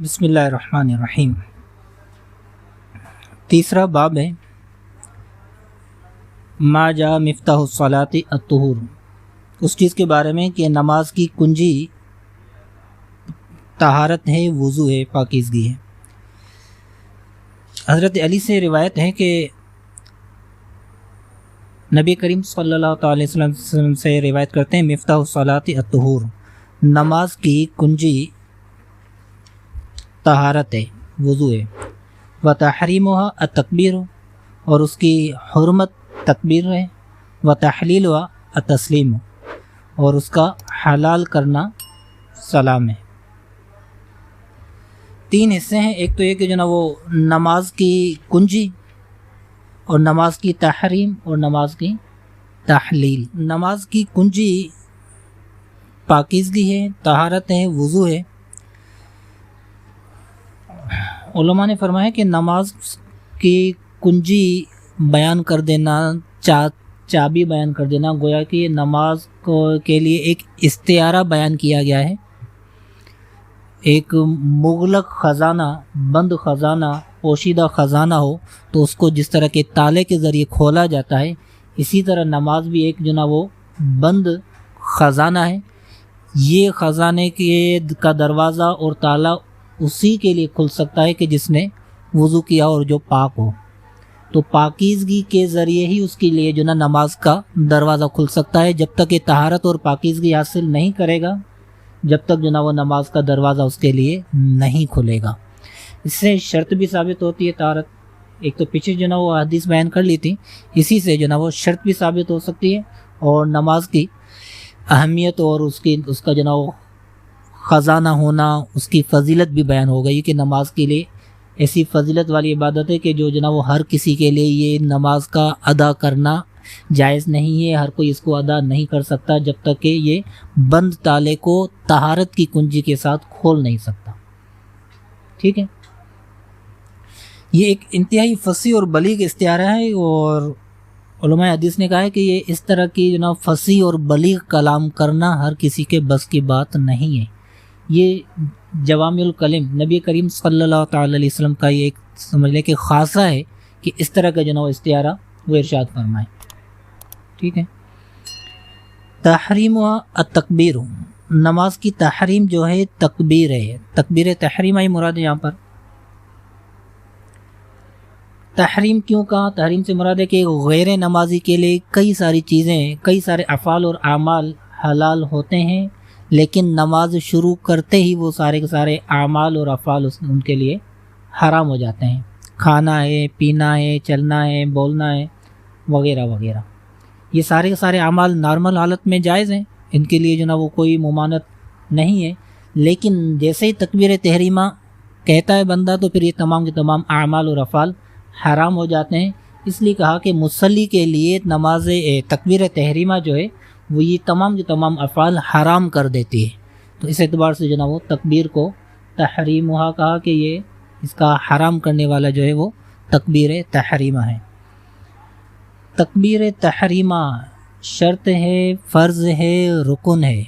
بسم اللہ الرحمن الرحیم۔ تیسرا باب ہے ما جاء مفتاح الصلاۃ الطہور، اس چیز کے بارے میں کہ نماز کی کنجی طہارت ہے، وضو ہے، پاکیزگی ہے۔ حضرت علی سے روایت ہے کہ نبی کریم صلی اللہ تعالی وسلم سے روایت کرتے ہیں مفتاح الصلاۃ الطہور، نماز کی کنجی طہارت ہے، وضو ہے، وتحریمها التکبیر، اور اس کی حرمت تکبیر ہے، وتحلیلها التسلیم، اور اس کا حلال کرنا سلام ہے۔ تین حصے ہیں، ایک تو یہ کہ جو نا وہ نماز کی کنجی، اور نماز کی تحریم، اور نماز کی تحلیل۔ نماز کی کنجی پاکیزگی ہے، طہارت ہے، وضو ہے۔ علماء نے فرمایا کہ نماز کی کنجی بیان کر دینا، چابی بیان کر دینا، گویا کہ نماز کے لیے ایک استعارہ بیان کیا گیا ہے۔ ایک مغلق خزانہ، بند خزانہ، پوشیدہ خزانہ ہو تو اس کو جس طرح کے تالے کے ذریعے کھولا جاتا ہے، اسی طرح نماز بھی ایک جو نا وہ بند خزانہ ہے۔ یہ خزانے کا دروازہ اور تالا اسی کے لیے کھل سکتا ہے کہ جس نے وضو کیا اور جو پاک ہو، تو پاکیزگی کے ذریعے ہی اس کے لیے جو نا نماز کا دروازہ کھل سکتا ہے۔ جب تک یہ طہارت اور پاکیزگی حاصل نہیں کرے گا، جب تک جو نا وہ نماز کا دروازہ اس کے لیے نہیں کھلے گا۔ اس سے شرط بھی ثابت ہوتی ہے طہارت، ایک تو پیچھے جو نا وہ حدیث بیان کر لی تھی، اسی سے جو نا وہ شرط بھی ثابت ہو سکتی ہے، اور نماز کی اہمیت اور اس کا جو نا وہ خزانہ ہونا، اس کی فضیلت بھی بیان ہو گئی کہ نماز کے لیے ایسی فضیلت والی عبادت ہے کہ جو نا وہ ہر کسی کے لیے یہ نماز کا ادا کرنا جائز نہیں ہے، ہر کوئی اس کو ادا نہیں کر سکتا جب تک کہ یہ بند تالے کو طہارت کی کنجی کے ساتھ کھول نہیں سکتا۔ ٹھیک ہے، یہ ایک انتہائی فصیح اور بلیغ استعارہ ہے، اور علماء حدیث نے کہا ہے کہ یہ اس طرح کی جو نا فصیح اور بلیغ کلام کرنا ہر کسی کے بس کی بات نہیں ہے۔ یہ جوامع الکلم نبی کریم صلی اللہ تعالی علیہ وسلم کا یہ ایک سمجھ لیں کہ خاصہ ہے کہ اس طرح کا جو نا وہ استعارہ وہ ارشاد فرمائے۔ ٹھیک ہے، تحریم و التکبیر، نماز کی تحریم جو ہے تکبیر ہے، تکبیر تحریم ہی مراد ہے۔ یہاں پر تحریم کیوں کہا؟ تحریم سے مراد ہے کہ غیر نمازی کے لیے کئی ساری چیزیں، کئی سارے افعال اور اعمال حلال ہوتے ہیں، لیکن نماز شروع کرتے ہی وہ سارے کے سارے اعمال اور افعال ان کے لیے حرام ہو جاتے ہیں۔ کھانا ہے، پینا ہے، چلنا ہے، بولنا ہے، وغیرہ وغیرہ، یہ سارے کے سارے اعمال نارمل حالت میں جائز ہیں، ان کے لیے جو نا وہ کوئی ممانعت نہیں ہے، لیکن جیسے ہی تکبیر تحریمہ کہتا ہے بندہ تو پھر یہ تمام کے تمام اعمال اور افعال حرام ہو جاتے ہیں۔ اس لیے کہا کہ مصلی کے لیے نماز تکبیر تحریمہ جو ہے وہ یہ تمام کے تمام افعال حرام کر دیتی ہے، تو اس اعتبار سے جو نا وہ تکبیر کو تحریمہ کہا کہ یہ اس کا حرام کرنے والا جو ہے وہ تکبیر تحریمہ ہے۔ تکبیر تحریمہ شرط ہے، فرض ہے، رکن ہے،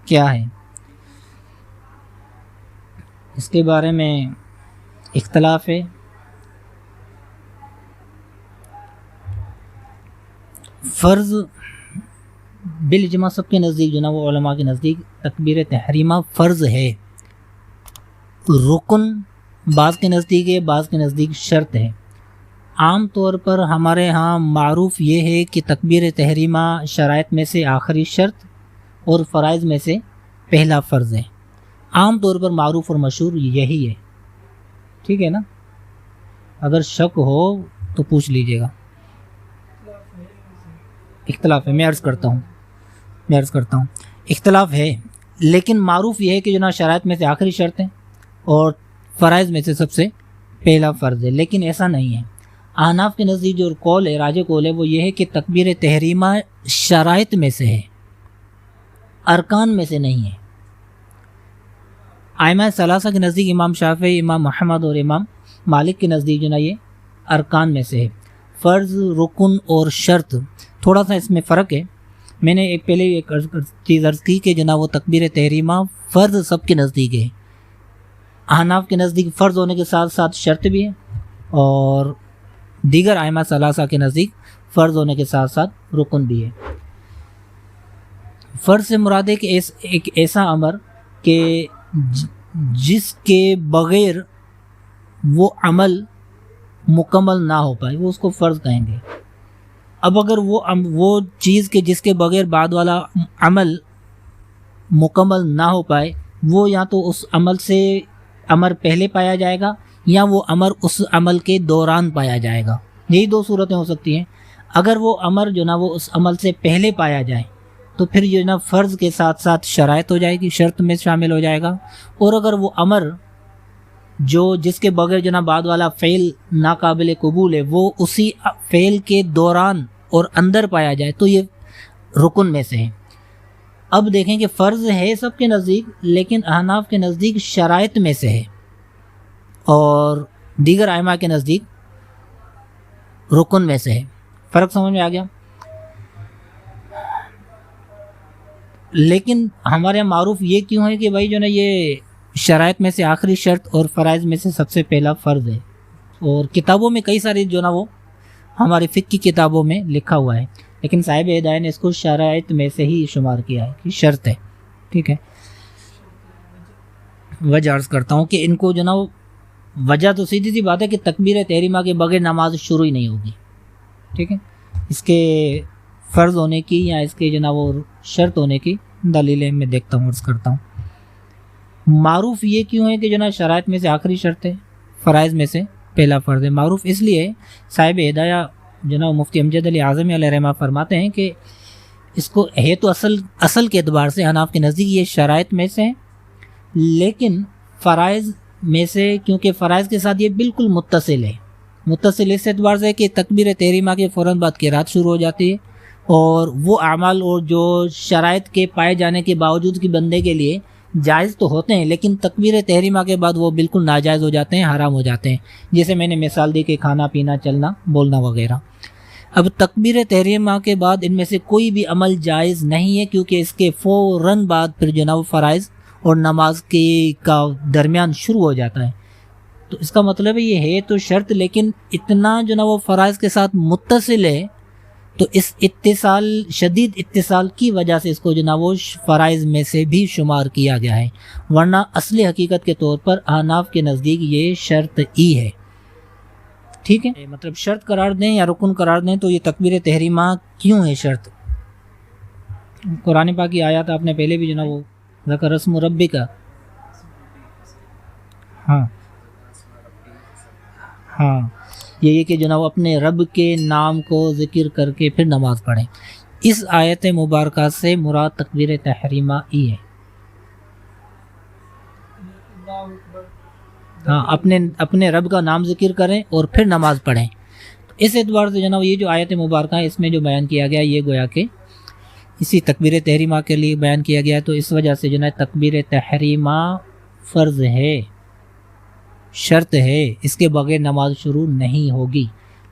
کیا ہے؟ اس کے بارے میں اختلاف ہے۔ فرض بالاجماع سب کے نزدیک جو نا وہ علماء کے نزدیک تکبیر تحریمہ فرض ہے۔ رکن بعض کے نزدیک ہے، بعض کے نزدیک شرط ہے۔ عام طور پر ہمارے ہاں معروف یہ ہے کہ تکبیر تحریمہ شرائط میں سے آخری شرط اور فرائض میں سے پہلا فرض ہے۔ عام طور پر معروف اور مشہور یہی ہے۔ ٹھیک ہے نا، اگر شک ہو تو پوچھ لیجئے گا۔ اختلاف ہے، میں عرض کرتا ہوں اختلاف ہے، لیکن معروف یہ ہے کہ جو نا شرائط میں سے آخری شرط ہے اور فرائض میں سے سب سے پہلا فرض ہے، لیکن ایسا نہیں ہے۔ احناف کے نزدیک جو قول ہے، راجح قول ہے، وہ یہ ہے کہ تکبیر تحریمہ شرائط میں سے ہے، ارکان میں سے نہیں ہے۔ ائمہ ثلاثہ کے نزدیک امام شافعی، امام محمد اور امام مالک کے نزدیک جو نا یہ ارکان میں سے ہے۔ فرض، رکن اور شرط تھوڑا سا اس میں فرق ہے۔ میں نے پہلے ایک چیز عرض کی کہ جناب وہ تکبیر تحریمہ فرض سب کے نزدیک ہے، احناف کے نزدیک فرض ہونے کے ساتھ ساتھ شرط بھی ہے، اور دیگر ائمہ ثلاثہ کے نزدیک فرض ہونے کے ساتھ ساتھ رکن بھی ہے۔ فرض سے مراد ہے کہ ایک ایسا امر کہ جس کے بغیر وہ عمل مکمل نہ ہو پائے، وہ اس کو فرض کہیں گے۔ اب اگر وہ چیز کہ جس کے بغیر بعد والا عمل مکمل نہ ہو پائے، وہ یا تو اس عمل سے امر پہلے پایا جائے گا یا وہ امر اس عمل کے دوران پایا جائے گا، یہی دو صورتیں ہو سکتی ہیں۔ اگر وہ امر جو نا وہ اس عمل سے پہلے پایا جائے تو پھر جو نا فرض کے ساتھ ساتھ شرائط ہو جائے گی، شرط میں شامل ہو جائے گا۔ اور اگر وہ امر جس کے بغیر جو نا بعد والا فعل ناقابل قبول ہے، وہ اسی فعل کے دوران اور اندر پایا جائے تو یہ رکن میں سے ہے۔ اب دیکھیں کہ فرض ہے سب کے نزدیک، لیکن احناف کے نزدیک شرائط میں سے ہے اور دیگر ائمہ کے نزدیک رکن میں سے ہے۔ فرق سمجھ میں آ گیا؟ لیکن ہمارے یہاں معروف یہ کیوں ہے کہ بھائی جو نا یہ شرائط میں سے آخری شرط اور فرائض میں سے سب سے پہلا فرض ہے، اور کتابوں میں کئی ساری جو نا وہ ہماری فقہ کی کتابوں میں لکھا ہوا ہے، لیکن صاحب ہدایت نے اس کو شرائط میں سے ہی شمار کیا ہے کہ شرط ہے۔ ٹھیک ہے، وجہ عرض کرتا ہوں کہ ان کو جو نا وہ وجہ تو سیدھی سی بات ہے کہ تکبیر تحریمہ کے بغیر نماز شروع ہی نہیں ہوگی۔ ٹھیک ہے، اس کے فرض ہونے کی یا اس کے جو نا وہ شرط ہونے کی دلیلیں میں دیکھتا ہوں، عرض کرتا ہوں۔ معروف یہ کیوں ہے کہ جو نا شرائط میں سے آخری شرط ہے، فرائض میں سے پہلا فرض ہے؟ معروف اس لیے صاحب ہدایت جو نا مفتی امجد علی اعظمی علیہ رحمہ فرماتے ہیں کہ اس کو ہے تو اصل کے اعتبار سے احناف کے نزدیک یہ شرائط میں سے ہے، لیکن فرائض میں سے، کیونکہ فرائض کے ساتھ یہ بالکل متصل ہے۔ متصل اس اعتبار سے کہ تکبیر تحریمہ کے فوراً بعد قرات شروع ہو جاتی ہے، اور وہ اعمال اور جو شرائط کے پائے جانے کے باوجود کی بندے کے لیے جائز تو ہوتے ہیں، لیکن تکبیر تحریمہ کے بعد وہ بالکل ناجائز ہو جاتے ہیں، حرام ہو جاتے ہیں، جیسے میں نے مثال دی کہ کھانا پینا، چلنا بولنا وغیرہ۔ اب تکبیر تحریمہ کے بعد ان میں سے کوئی بھی عمل جائز نہیں ہے، کیونکہ اس کے فوراً بعد پھر جو نا وہ فرائض اور نماز کا درمیان شروع ہو جاتا ہے۔ تو اس کا مطلب یہ ہے تو شرط، لیکن اتنا جو نا وہ فرائض کے ساتھ متصل ہے، تو اس اتصال، شدید اتصال کی وجہ سے اس کو جو نا وہ فرائض میں سے بھی شمار کیا گیا ہے، ورنہ اصلی حقیقت کے طور پر احناف کے نزدیک یہ شرط ہی ہے۔ ٹھیک ہے، مطلب شرط قرار دیں یا رکن قرار دیں تو یہ تکبیر تحریمہ کیوں ہے شرط؟ قرآن پاک کی آیات آپ نے پہلے بھی جو نا وہ ذکر رسم ربی کا، ہاں یہ کہ جو نا وہ اپنے رب کے نام کو ذکر کر کے پھر نماز پڑھیں، اس آیت مبارکہ سے مراد تکبیر تحریمہ ہی ہے۔ ہاں، اپنے رب کا نام ذکر کریں اور پھر نماز پڑھیں۔ تو اس اعتبار سے جو نا یہ جو آیت مبارکہ ہے، اس میں جو بیان کیا گیا یہ گویا کہ اسی تکبیر تحریمہ کے لیے بیان کیا گیا، تو اس وجہ سے جو نا تکبیر تحریمہ فرض ہے، شرط ہے، اس کے بغیر نماز شروع نہیں ہوگی۔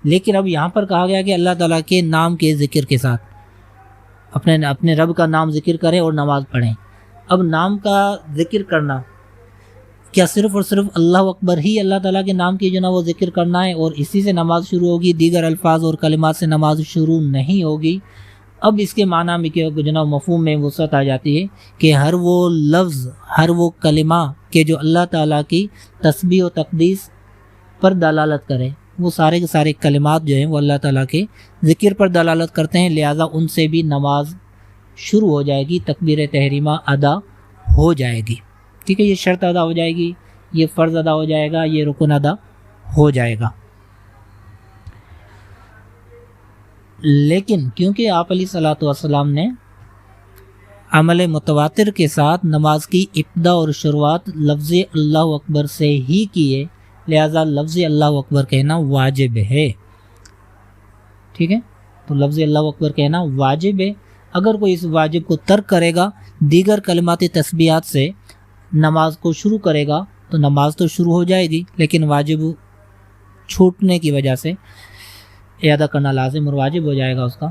لیکن اب یہاں پر کہا گیا کہ اللہ تعالیٰ کے نام کے ذکر کے ساتھ اپنے رب کا نام ذکر کریں اور نماز پڑھیں۔ اب نام کا ذکر کرنا کیا صرف اور صرف اللہ اکبر ہی اللہ تعالیٰ کے نام کی جو نا وہ ذکر کرنا ہے اور اسی سے نماز شروع ہوگی، دیگر الفاظ اور کلمات سے نماز شروع نہیں ہوگی؟ اب اس کے معنی میں کہ جو نا مفہوم میں وسعت آ جاتی ہے کہ ہر وہ لفظ، ہر وہ کلمہ کہ جو اللہ تعالیٰ کی تسبیح و تقدیس پر دلالت کرے، وہ سارے کے سارے کلمات جو ہیں وہ اللہ تعالیٰ کے ذکر پر دلالت کرتے ہیں، لہٰذا ان سے بھی نماز شروع ہو جائے گی، تکبیر تحریمہ ادا ہو جائے گی۔ ٹھیک ہے، یہ شرط ادا ہو جائے گی، یہ فرض ادا ہو جائے گا، یہ رکن ادا ہو جائے گا۔ لیکن کیونکہ آپ علیہ الصلوۃ والسلام نے عمل متواتر کے ساتھ نماز کی ابتدا اور شروعات لفظ اللہ اکبر سے ہی کی ہے، لہذا لفظ اللہ اکبر کہنا واجب ہے۔ ٹھیک ہے، تو لفظ اللہ اکبر کہنا واجب ہے۔ اگر کوئی اس واجب کو ترک کرے گا، دیگر کلماتی تسبیحات سے نماز کو شروع کرے گا تو نماز تو شروع ہو جائے گی، لیکن واجب چھوٹنے کی وجہ سے اعادہ کرنا لازم اور واجب ہو جائے گا اس کا۔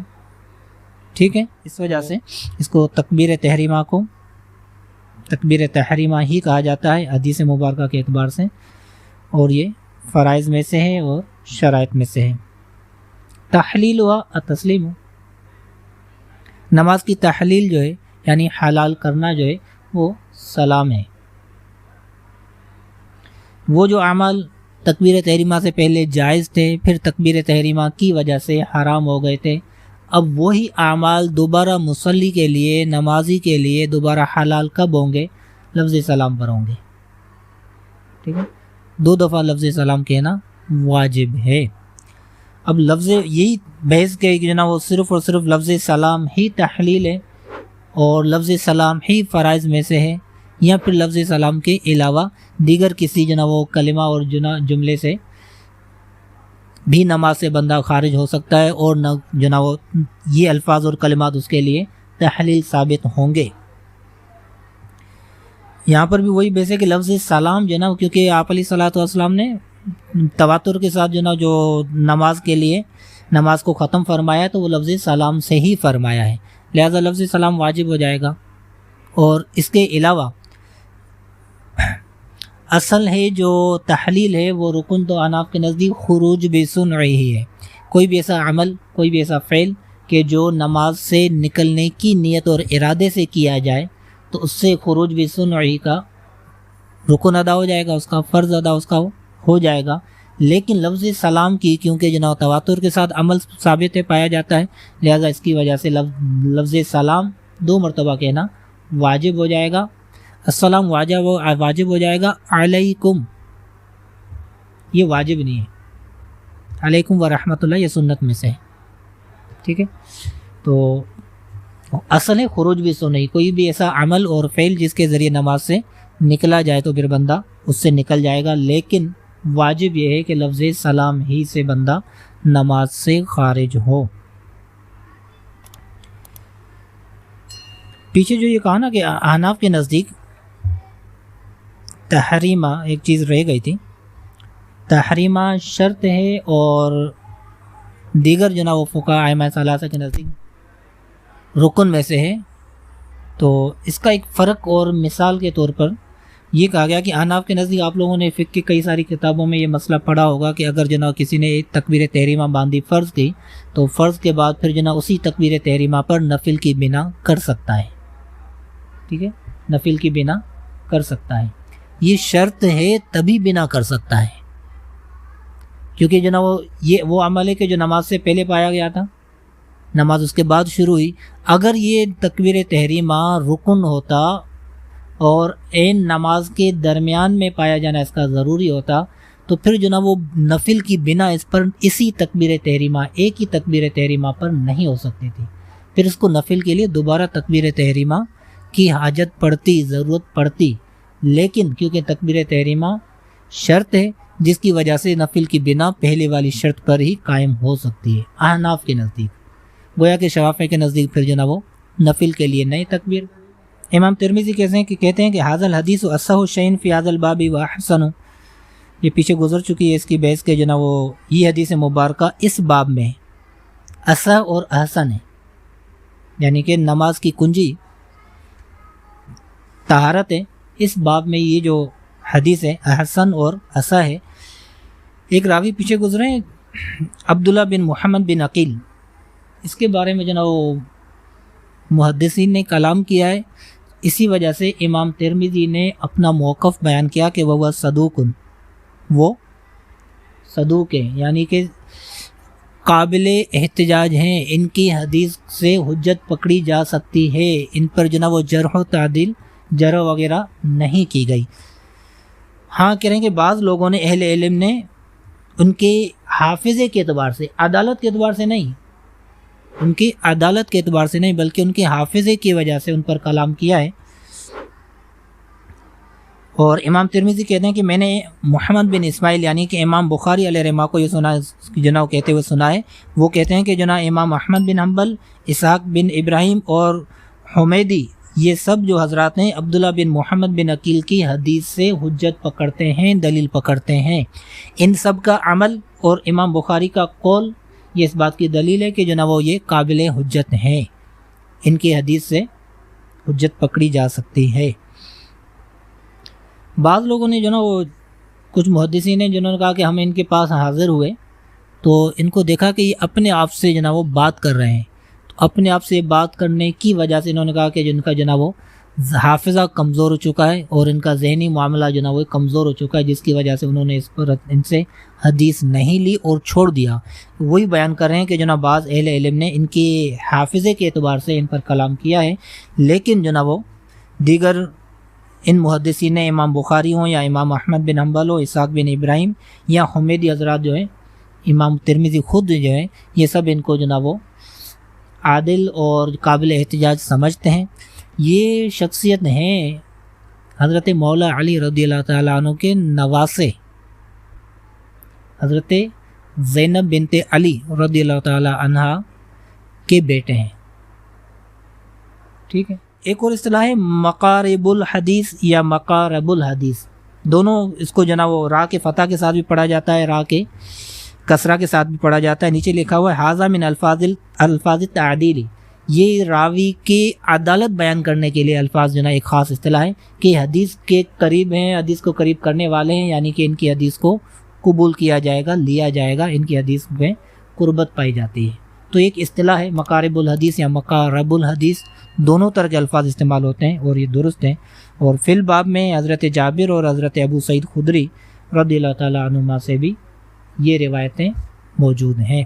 ٹھیک ہے، اس وجہ سے اس کو تکبیر تحریمہ کو تکبیر تحریمہ ہی کہا جاتا ہے حدیث مبارکہ کے اعتبار سے، اور یہ فرائض میں سے ہے اور شرائط میں سے ہے۔ تحلیل ہوا التسلیم، نماز کی تحلیل جو ہے یعنی حلال کرنا جو ہے وہ سلام ہے۔ وہ جو اعمال تکبیر تحریمہ سے پہلے جائز تھے پھر تکبیر تحریمہ کی وجہ سے حرام ہو گئے تھے، اب وہی اعمال دوبارہ مصلی کے لیے، نمازی کے لیے دوبارہ حلال کب ہوں گے؟ لفظ سلام پر ہوں گے، ٹھیک ہے؟ 2 دفعہ لفظ سلام کہنا واجب ہے۔ اب لفظ یہی بحث کہ جناب وہ صرف اور صرف لفظ سلام ہی تحلیل ہے اور لفظ سلام ہی فرائض میں سے ہے، یا پھر لفظ سلام کے علاوہ دیگر کسی جناب وہ کلمہ اور جملے سے بھی نماز سے بندہ خارج ہو سکتا ہے اور جناب وہ یہ الفاظ اور کلمات اس کے لیے تحلیل ثابت ہوں گے۔ یہاں پر بھی وہی بحث ہے کہ لفظ سلام جناب کیونکہ آپ علیہ الصلوۃ والسلام نے تواتر کے ساتھ جناب جو نماز کے لیے نماز کو ختم فرمایا تو وہ لفظ سلام سے ہی فرمایا ہے، لہذا لفظ سلام واجب ہو جائے گا۔ اور اس کے علاوہ اصل ہے جو تحلیل ہے وہ رکن تو اناف کے نزدیک خروج بسنع ہی ہے، کوئی بھی ایسا عمل، کوئی بھی ایسا فعل کہ جو نماز سے نکلنے کی نیت اور ارادے سے کیا جائے تو اس سے خروج بسنع ہی کا رکن ادا ہو جائے گا، اس کا فرض ادا اس کا ہو جائے گا۔ لیکن لفظ سلام کی کیونکہ جناب تواتر کے ساتھ عمل ثابت پایا جاتا ہے، لہذا اس کی وجہ سے لفظ سلام 2 مرتبہ کہنا واجب ہو جائے گا۔ السلام واجب ہو جائے گا، علیکم یہ واجب نہیں ہے، علیکم ورحمۃ اللہ یہ سنت میں سے ہے، ٹھیک ہے؟ تو اصل ہے خروج بھی سنئی، کوئی بھی ایسا عمل اور فعل جس کے ذریعے نماز سے نکلا جائے تو پھر بندہ اس سے نکل جائے گا، لیکن واجب یہ ہے کہ لفظ سلام ہی سے بندہ نماز سے خارج ہو۔ پیچھے جو یہ کہا نا کہ احناف کے نزدیک تحریمہ ایک چیز رہ گئی تھی، تحریمہ شرط ہے اور دیگر جناب و فقہاء ائمہ ثلاثہ کے نزدیک رکن میں سے ہے۔ تو اس کا ایک فرق اور مثال کے طور پر یہ کہا گیا کہ احناف کے نزدیک آپ لوگوں نے فقہ کی کئی ساری کتابوں میں یہ مسئلہ پڑھا ہوگا کہ اگر جناب کسی نے ایک تکبیر تحریمہ باندھی فرض کی تو فرض کے بعد پھر جناب اسی تکبیر تحریمہ پر نفل کی بنا کر سکتا ہے، ٹھیک ہے؟ نفل کی بنا کر سکتا ہے، یہ شرط ہے تبھی بنا کر سکتا ہے، کیونکہ جناب یہ وہ عمل ہے کہ جو نماز سے پہلے پایا گیا تھا، نماز اس کے بعد شروع ہوئی۔ اگر یہ تکبیر تحریمہ رکن ہوتا اور عین نماز کے درمیان میں پایا جانا اس کا ضروری ہوتا تو پھر جناب وہ نفل کی بنا اس پر اسی تکبیر تحریمہ ایک ہی تکبیر تحریمہ پر نہیں ہو سکتی تھی، پھر اس کو نفل کے لیے دوبارہ تکبیر تحریمہ کی حاجت پڑتی، ضرورت پڑتی، لیکن کیونکہ تکبیر تحریمہ شرط ہے جس کی وجہ سے نفل کی بنا پہلے والی شرط پر ہی قائم ہو سکتی ہے احناف کے نزدیک، گویا کہ شافعی کے نزدیک پھر جناب وہ نفل کے لیے نئی تکبیر۔ امام ترمذی کہتے ہیں کہ حاضر الحدیث اصح شیء فی ھذا الباب واحسن، یہ پیچھے گزر چکی ہے اس کی بحث کے جناب وہ یہ حدیث مبارکہ اس باب میں اصح اور احسن ہے، یعنی کہ نماز کی کنجی طہارت ہے، اس باب میں یہ جو حدیث ہے احسن اور اصح ہے۔ ایک راوی پیچھے گزرے ہیں عبداللہ بن محمد بن عقیل، اس کے بارے میں جناب وہ محدثین نے کلام کیا ہے، اسی وجہ سے امام ترمذی نے اپنا موقف بیان کیا کہ وہ صدوق ہیں، یعنی کہ قابل احتجاج ہیں، ان کی حدیث سے حجت پکڑی جا سکتی ہے، ان پر جناب وہ جرح و تعدیل جرح وغیرہ نہیں کی گئی۔ ہاں کہہ رہے ہیں کہ بعض لوگوں نے اہل علم نے ان کے حافظے کے اعتبار سے، عدالت کے اعتبار سے نہیں، ان کی عدالت کے اعتبار سے نہیں بلکہ ان کے حافظے کی وجہ سے ان پر کلام کیا ہے۔ اور امام ترمذی کہتے ہیں کہ میں نے محمد بن اسماعیل یعنی کہ امام بخاری علیہ رحمہ کو یہ سنا جناب کہتے ہوئے سنا ہے، وہ کہتے ہیں کہ جناب امام احمد بن حنبل، اسحاق بن ابراہیم اور حمیدی یہ سب جو حضرات ہیں عبداللہ بن محمد بن عقیل کی حدیث سے حجت پکڑتے ہیں، دلیل پکڑتے ہیں۔ ان سب کا عمل اور امام بخاری کا قول یہ اس بات کی دلیل ہے کہ جناب وہ یہ قابل حجت ہیں، ان کی حدیث سے حجت پکڑی جا سکتی ہے۔ بعض لوگوں نے جو نا وہ کچھ محدثین نے جنہوں نے کہا کہ ہم ان کے پاس حاضر ہوئے تو ان کو دیکھا کہ یہ اپنے آپ سے جو نا وہ بات کر رہے ہیں، تو اپنے آپ سے بات کرنے کی وجہ سے انہوں نے کہا کہ جن کا جو نا وہ حافظہ کمزور ہو چکا ہے اور ان کا ذہنی معاملہ جو نا وہ کمزور ہو چکا ہے، جس کی وجہ سے انہوں نے اس پر ان سے حدیث نہیں لی اور چھوڑ دیا۔ وہی بیان کر رہے ہیں کہ جو نا بعض اہل علم نے ان کے حافظے کے اعتبار سے ان پر کلام کیا ہے، لیکن جو نا وہ دیگر ان محدثین امام بخاری ہوں یا امام احمد بن حنبل ہو، اسحاق بن ابراہیم یا حمیدی حضرات جو ہیں، امام ترمذی خود جو ہے، یہ سب ان کو جو نا وہ عادل اور قابل احتجاج سمجھتے ہیں۔ یہ شخصیت ہیں حضرت مولا علی رضی اللہ تعالیٰ عنہ کے نواسے، حضرت زینب بنت علی رضی اللہ تعالیٰ عنہ کے بیٹے ہیں، ٹھیک ہے۔ ایک اور اصطلاح ہے مقارب الحدیث یا مقارب الحدیث، دونوں اس کو جو نا وہ راء کے فتح کے ساتھ بھی پڑھا جاتا ہے، راء کے کسرہ کے ساتھ بھی پڑھا جاتا ہے۔ نیچے لکھا ہوا ہے ھذا من الفاظ التعدیل، یہ راوی کی عدالت بیان کرنے کے لیے الفاظ جو نا ایک خاص اصطلاح ہے کہ حدیث کے قریب ہیں، حدیث کو قریب کرنے والے ہیں، یعنی کہ ان کی حدیث کو قبول کیا جائے گا، لیا جائے گا، ان کی حدیث میں قربت پائی جاتی ہے۔ تو ایک اصطلاح ہے مقارب الحدیث یا مقارب الحدیث، دونوں طرح کے الفاظ استعمال ہوتے ہیں اور یہ درست ہیں۔ اور فی الباب میں حضرت جابر اور حضرت ابو سعید خدری رضی اللہ تعالیٰ عنہما سے بھی یہ روایتیں موجود ہیں۔